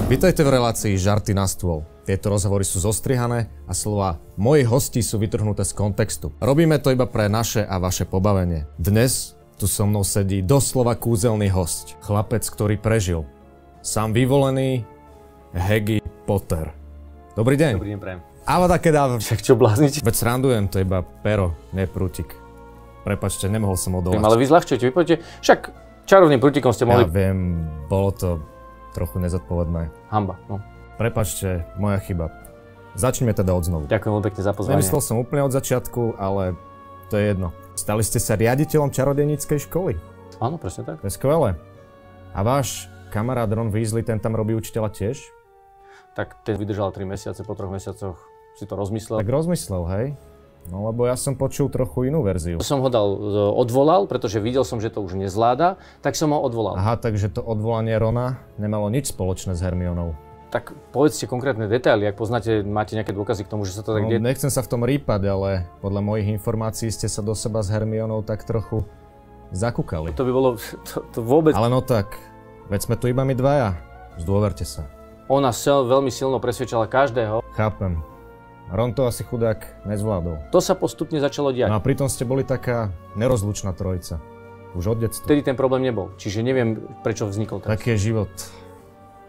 Vítajte v relácii Žarty na stôl. Tieto rozhovory sú zostrihané a slova mojich hostí sú vytrhnuté z kontextu. Robíme to iba pre naše a vaše pobavenie. Dnes tu so mnou sedí doslova kúzelný hosť. Chlapec, ktorý prežil. Sám vyvolený Harry Potter. Dobrý deň. Dobrý deň, prajem. Avada kedavra. Však čo blázniť? Veď srandujem, to iba pero, ne prútik. Prepačte, nemohol som odolať. Ale vy zľahčujete, vy poviete, však čarovným prútikom ste mohli... Ja viem, bolo to trochu nezodpovedné. Hanba, no. Prepačte, moja chyba. Začneme teda odznovu. Ďakujem veľmi pekne za pozvanie. Nemyslel som úplne od začiatku, ale to je jedno. Stali ste sa riaditeľom čarodejníckej školy. Áno, presne tak. To je skvelé. A váš kamarát Ron Weasley, ten tam robí učiteľa tiež? Tak ten vydržal 3 mesiace, po 3 mesiacoch si to rozmyslel. Tak rozmyslel, hej? No lebo ja som počul trochu inú verziu. Som ho odvolal, pretože videl som, že to už nezvláda, tak som ho odvolal. Aha, takže to odvolanie Rona nemalo nič spoločné s Hermionou. Tak povedzte konkrétne detaily, ak poznáte, máte nejaké dôkazy k tomu, že sa to tak deje. Nechcem sa v tom rýpať, ale podľa mojich informácií ste sa do seba s Hermionou tak trochu zakúkali. To by bolo to vôbec... Ale no tak, veď sme tu iba my dvaja. Zdôverte sa. Ona veľmi silno presvedčala každého. Chápem. Ron to asi chudák nezvládol. To sa postupne začalo diať. No a pritom ste boli taká nerozlučná trojica. Už od detstva. Vtedy ten problém nebol, čiže neviem, prečo vznikol teraz. Taký je život.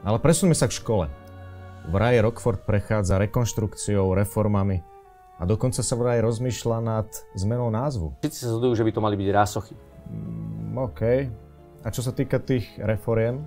Ale presuňme sa k škole. Vraj Rockford prechádza rekonštrukciou, reformami a dokonca sa vraj rozmýšľa nad zmenou názvu. Všetci sa zhodujú, že by to mali byť rásochy. OK. A čo sa týka tých reforiem?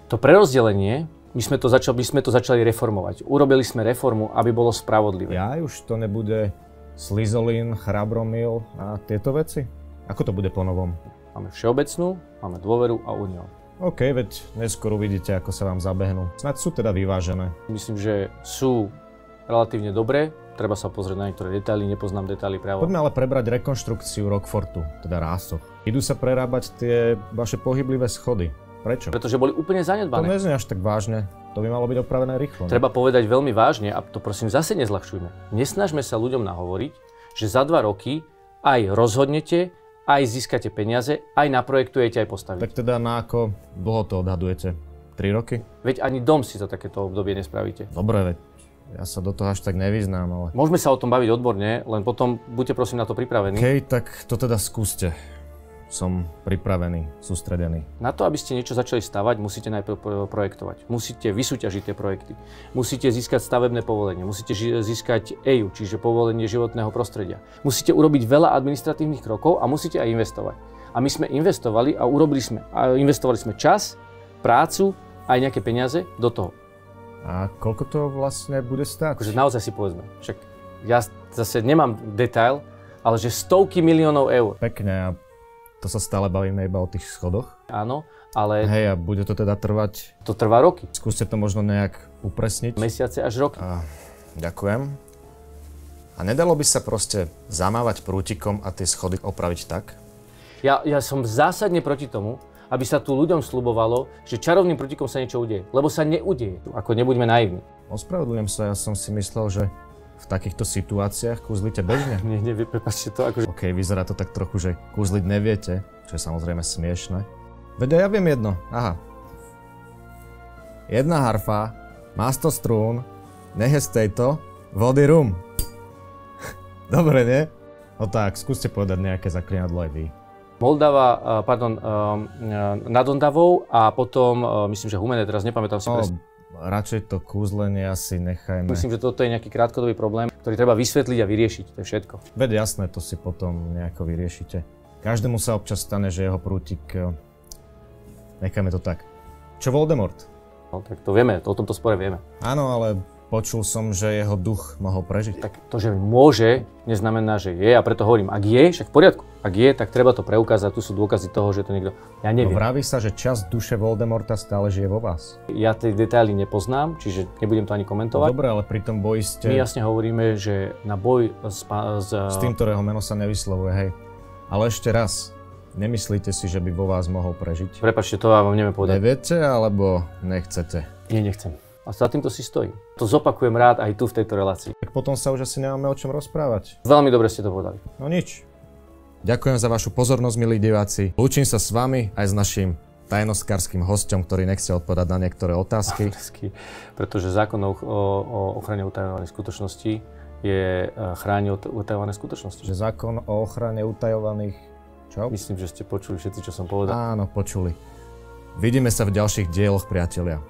To prerozdelenie, my sme to začali reformovať. Urobili sme reformu, aby bolo spravodlivé. Ja už to nebude Slizolin, Chrabromil a tieto veci? Ako to bude po novom? Máme všeobecnú, máme dôveru a unión. OK, veď neskôr uvidíte, ako sa vám zabehnú. Snad sú teda vyvážené. Myslím, že sú relatívne dobré. Treba sa pozrieť na niektoré detaily, nepoznám detaily právo. Poďme ale prebrať rekonštrukciu Rockfortu, teda rásoch. Idú sa prerábať tie vaše pohyblivé schody. Prečo? Pretože boli úplne zanedbané. To neznie až tak vážne. To by malo byť opravené rýchlo. Treba povedať veľmi vážne a to prosím zase nezľahčujme. Nesnažme sa ľuďom nahovoriť, že za 2 roky aj rozhodnete, aj získate peniaze, aj naprojektujete, aj postavíte. Tak teda na ako dlho to odhadujete? 3 roky? Veď ani dom si za takéto obdobie nespravíte. Dobre, veď ja sa do toho až tak nevyznám, ale... Môžeme sa o tom baviť odborne, len potom buďte prosím na to pripravení. OK, tak to teda skúste. Som pripravený, sústredený. Na to, aby ste niečo začali stavať, musíte najprv projektovať. Musíte vysúťažiť tie projekty. Musíte získať stavebné povolenie. Musíte získať EIU, čiže povolenie životného prostredia. Musíte urobiť veľa administratívnych krokov a musíte aj investovať. A my sme investovali a investovali sme čas, prácu, aj nejaké peniaze do toho. A koľko to vlastne bude stáť? Akože naozaj si povedzme. Však ja zase nemám detail, ale že stovky miliónov eur. Pekne, a to sa stále bavíme iba o tých schodoch? Áno, ale... Hej, a bude to teda trvať? To trvá roky. Skúste to možno nejak upresniť. Mesiace až roky. Ďakujem. A nedalo by sa proste zamávať prútikom a tie schody opraviť tak? Ja som zásadne proti tomu, aby sa tu ľuďom sľubovalo, že čarovným prútikom sa niečo udeje. Lebo sa neudeje. Ako nebuďme naivní. Ospravedlňujem sa, ja som si myslel, že v takýchto situáciách kúzlite bežne. Nie, prepáčte to akože... OK, vyzerá to tak trochu, že kúzliť neviete, čo je samozrejme smiešne. Veď ja viem jedno, aha. Jedna harfa, má 100 strún, nech je z tejto vody rum. Dobre, nie? No tak, skúste povedať nejaké zaklinadlo aj vy. Moldava, nad Ondavou a potom, myslím, že Humene, teraz nepamätám si presne. Radšej to kúzlenie asi nechajme. Myslím, že toto je nejaký krátkodobý problém, ktorý treba vysvetliť a vyriešiť, to je všetko. Veď jasné, to si potom nejako vyriešite. Každému sa občas stane, že jeho prútik... Nechajme to tak. Čo Voldemort? No, tak to vieme, o tomto spore vieme. Áno, ale počul som, že jeho duch mohol prežiť. Tak to, že môže, neznamená, že je, a preto hovorím, ak je, však v poriadku. Ak je, tak treba to preukázať, tu sú dôkazy toho, že to niekto... Ja neviem. No vraví sa, že časť duše Voldemorta stále žije vo vás. Ja tie detaily nepoznám, čiže nebudem to ani komentovať. No, dobre, ale pri tom boji ste... My jasne hovoríme, že na boj s tým, ktorého meno sa nevyslovuje, hej. Ale ešte raz, nemyslíte si, že by vo vás mohol prežiť? Prepáčte, to vám neviem povedať. Neviete, alebo nechcete? Nie, nechcem. A za týmto si stojím. To zopakujem rád aj tu v tejto relácii. Tak potom sa už asi nemáme o čom rozprávať. Veľmi dobre ste to povedali. No nič. Ďakujem za vašu pozornosť, milí diváci. Lúčim sa s vami aj s našim tajnostkárskym hosťom, ktorý nechce odpovedať na niektoré otázky. Pretože zákon o ochrane utajovaných skutočností chráni utajované skutočnosti. Že zákon o ochrane utajovaných... Čo? Myslím, že ste počuli všetci, čo som povedal. Áno, počuli. Vidíme sa v ďalších dieloch, priatelia.